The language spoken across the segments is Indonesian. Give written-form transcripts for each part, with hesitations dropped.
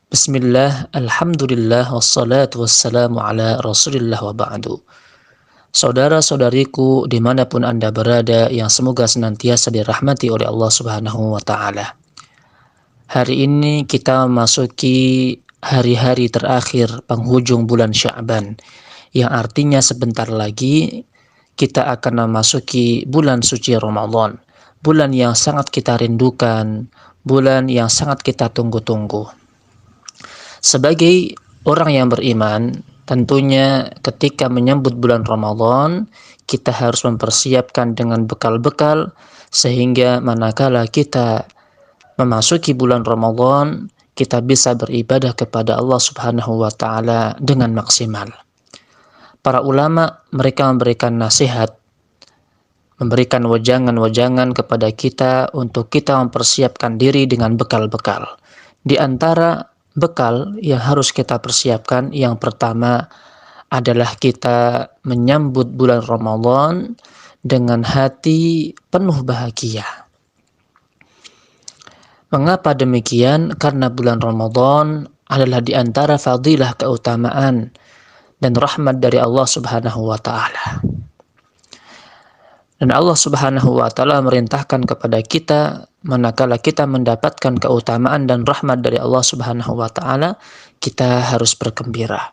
Bismillah, alhamdulillah, wassalatu wassalamu ala rasulillah wa ba'du. Saudara-saudariku dimanapun Anda berada yang semoga senantiasa dirahmati oleh Allah subhanahu wa ta'ala. Hari ini kita memasuki hari-hari terakhir penghujung bulan Sya'ban, yang artinya sebentar lagi kita akan memasuki bulan suci Ramadan, bulan yang sangat kita rindukan, bulan yang sangat kita tunggu-tunggu. Sebagai orang yang beriman, tentunya ketika menyambut bulan Ramadan, kita harus mempersiapkan dengan bekal-bekal sehingga manakala kita memasuki bulan Ramadan, kita bisa beribadah kepada Allah Subhanahu wa taala dengan maksimal. Para ulama mereka memberikan nasihat, memberikan wejangan-wejangan kepada kita untuk kita mempersiapkan diri dengan bekal-bekal. Di antara bekal yang harus kita persiapkan, yang pertama adalah kita menyambut bulan Ramadan dengan hati penuh bahagia. Mengapa demikian? Karena bulan Ramadan adalah di antara fadilah, keutamaan dan rahmat dari Allah Subhanahu wa taala. Dan Allah Subhanahu wa taala merintahkan kepada kita, manakala kita mendapatkan keutamaan dan rahmat dari Allah Subhanahu wa taala, kita harus bergembira.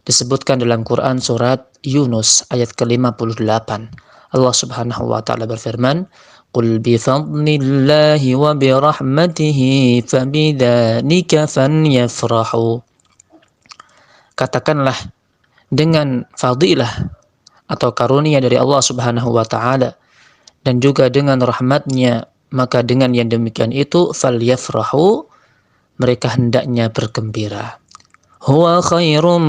Disebutkan dalam Quran surat Yunus ayat ke-58. Allah Subhanahu wa taala berfirman, "Qul bi fadlillahi wa bi rahmatihi fabidzalika falyafrahu." Katakanlah, dengan fadilah atau karunia dari Allah Subhanahu wa taala dan juga dengan rahmatnya, maka dengan yang demikian itu falyafrahu, mereka hendaknya bergembira. Huwa khairum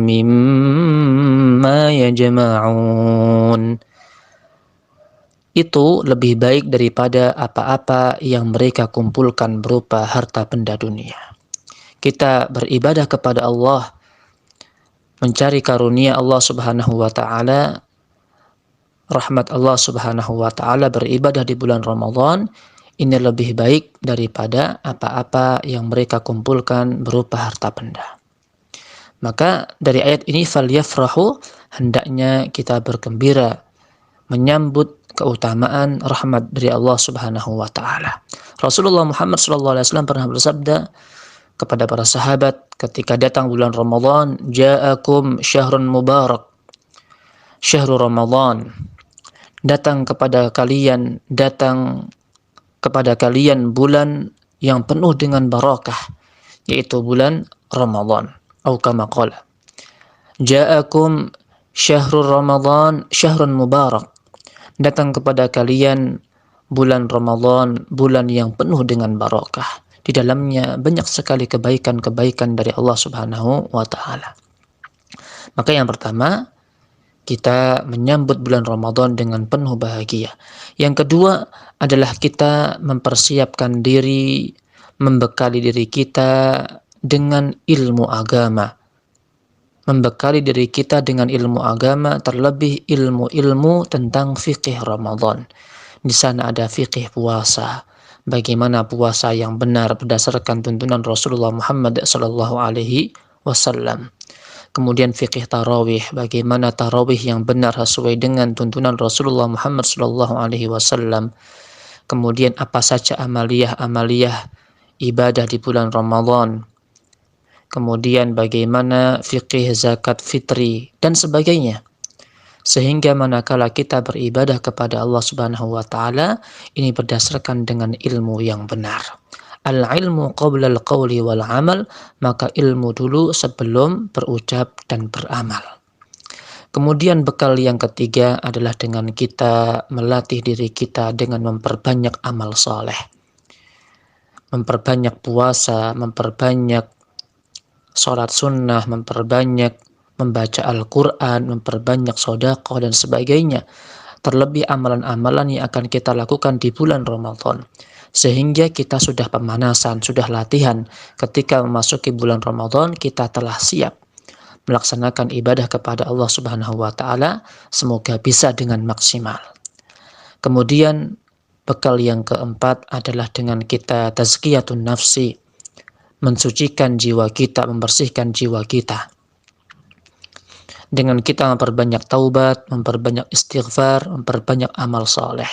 mimma yajma'un. Itu lebih baik daripada apa-apa yang mereka kumpulkan berupa harta benda dunia. Kita beribadah kepada Allah, mencari karunia Allah Subhanahu wa taala, rahmat Allah Subhanahu wa taala, beribadah di bulan Ramadan, ini lebih baik daripada apa-apa yang mereka kumpulkan berupa harta benda. Maka dari ayat ini falyafrahu, hendaknya kita bergembira menyambut keutamaan rahmat dari Allah Subhanahu wa taala. Rasulullah Muhammad SAW pernah bersabda kepada para sahabat ketika datang bulan Ramadan, "Ja'akum syahrun mubarak." Syahrul Ramadan, datang kepada kalian bulan yang penuh dengan barakah, yaitu bulan Ramadan. Atau kama qala, "Ja'akum syahrul Ramadan syahrun mubarak." Datang kepada kalian bulan Ramadan, bulan yang penuh dengan barakah. Di dalamnya banyak sekali kebaikan-kebaikan dari Allah Subhanahu wa taala. Maka yang pertama, kita menyambut bulan Ramadan dengan penuh bahagia. Yang kedua adalah kita mempersiapkan diri, membekali diri kita dengan ilmu agama. Membekali diri kita dengan ilmu agama, terlebih ilmu-ilmu tentang fikih Ramadan. Di sana ada fikih puasa, bagaimana puasa yang benar berdasarkan tuntunan Rasulullah Muhammad SAW. Kemudian fikih tarawih, bagaimana tarawih yang benar sesuai dengan tuntunan Rasulullah Muhammad SAW. Kemudian apa saja amaliyah ibadah di bulan Ramadan. Kemudian bagaimana fikih zakat fitri dan sebagainya. Sehingga manakala kita beribadah kepada Allah Subhanahu wa taala, ini berdasarkan dengan ilmu yang benar. Al-ilmu qabla al-qawli wal amal, maka ilmu dulu sebelum berucap dan beramal. Kemudian bekal yang ketiga adalah dengan kita melatih diri kita dengan memperbanyak amal saleh. Memperbanyak puasa, memperbanyak sholat sunnah, memperbanyak membaca Al-Quran, memperbanyak sedekah dan sebagainya. Terlebih amalan-amalan yang akan kita lakukan di bulan Ramadan. Sehingga kita sudah pemanasan, sudah latihan. Ketika memasuki bulan Ramadan, kita telah siap melaksanakan ibadah kepada Allah Subhanahu wa taala, semoga bisa dengan maksimal. Kemudian bekal yang keempat adalah dengan kita tazkiyatun nafsi, mensucikan jiwa kita, membersihkan jiwa kita. Dengan kita memperbanyak taubat, memperbanyak istighfar, memperbanyak amal soleh.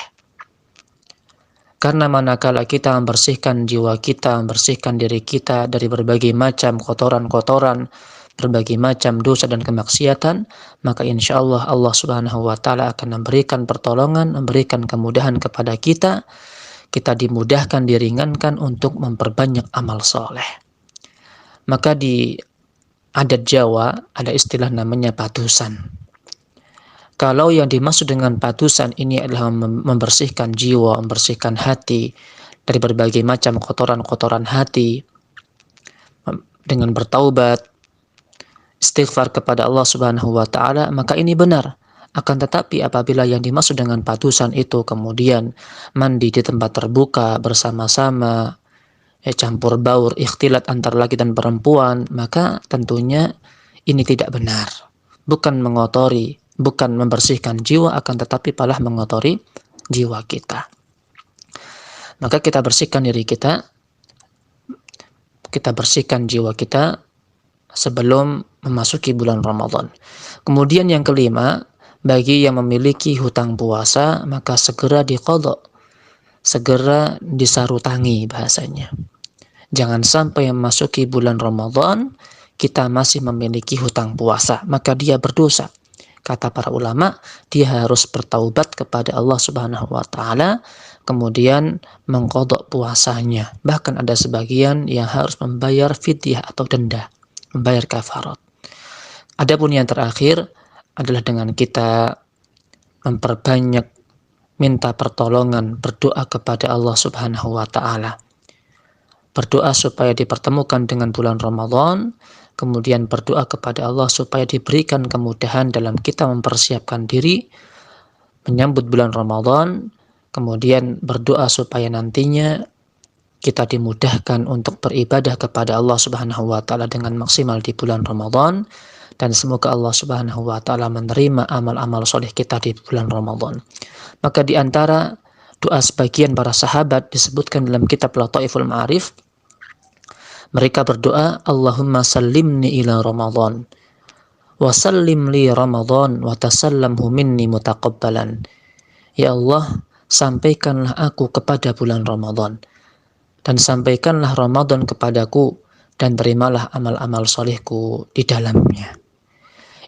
Karena manakala kita membersihkan jiwa kita, membersihkan diri kita dari berbagai macam kotoran-kotoran, berbagai macam dosa dan kemaksiatan, maka insya Allah Allah Subhanahu wa Ta'ala akan memberikan pertolongan, memberikan kemudahan kepada kita. Kita dimudahkan, diringankan untuk memperbanyak amal soleh. Maka di adat Jawa ada istilah namanya patusan. Kalau yang dimaksud dengan patusan ini adalah membersihkan jiwa, membersihkan hati dari berbagai macam kotoran-kotoran hati, dengan bertaubat, istighfar kepada Allah Subhanahu wa Ta'ala, maka ini benar. Akan tetapi apabila yang dimaksud dengan patusan itu kemudian mandi di tempat terbuka bersama-sama, campur baur, ikhtilat antara laki dan perempuan, maka tentunya ini tidak benar. Bukan mengotori, bukan membersihkan jiwa, akan tetapi malah mengotori jiwa kita. Maka kita bersihkan diri kita, kita bersihkan jiwa kita sebelum memasuki bulan Ramadan. Kemudian yang kelima, bagi yang memiliki hutang puasa, maka segera diqadha, segera disarutangi bahasanya. Jangan sampai memasuki bulan Ramadan kita masih memiliki hutang puasa, maka dia berdosa. Kata para ulama, dia harus bertaubat kepada Allah Subhanahu wa Ta'ala, kemudian mengqadha puasanya. Bahkan ada sebagian yang harus membayar fidyah atau denda, membayar kafarat. Adapun yang terakhir adalah dengan kita memperbanyak minta pertolongan, berdoa kepada Allah Subhanahu wa Ta'ala. Berdoa supaya dipertemukan dengan bulan Ramadan, kemudian berdoa kepada Allah supaya diberikan kemudahan dalam kita mempersiapkan diri menyambut bulan Ramadan, kemudian berdoa supaya nantinya kita dimudahkan untuk beribadah kepada Allah Subhanahu wa Ta'ala dengan maksimal di bulan Ramadan, dan semoga Allah Subhanahu wa Ta'ala menerima amal-amal soleh kita di bulan Ramadan. Maka di antara doa sebagian para sahabat disebutkan dalam kitab Lataiful Ma'arif, mereka berdoa, Allahumma sallimni ila Ramadan wa sallim li Ramadan wa tasallamhu minni mutaqabbalan. Ya Allah, sampaikanlah aku kepada bulan Ramadan dan sampaikanlah Ramadan kepadaku dan terimalah amal-amal solehku di dalamnya.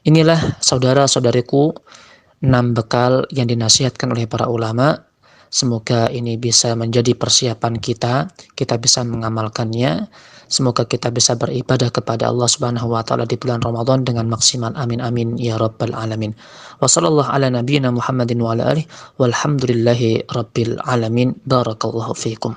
Inilah saudara-saudariku 6 bekal yang dinasihatkan oleh para ulama. Semoga ini bisa menjadi persiapan kita bisa mengamalkannya. Semoga kita bisa beribadah kepada Allah Subhanahu wa Ta'ala di bulan Ramadan dengan maksimal. Amin amin ya rabbal alamin. Wa sallallahu ala nabiyyina Muhammadin wa ala alihi walhamdulillahi rabbil alamin. Barakallahu fiikum.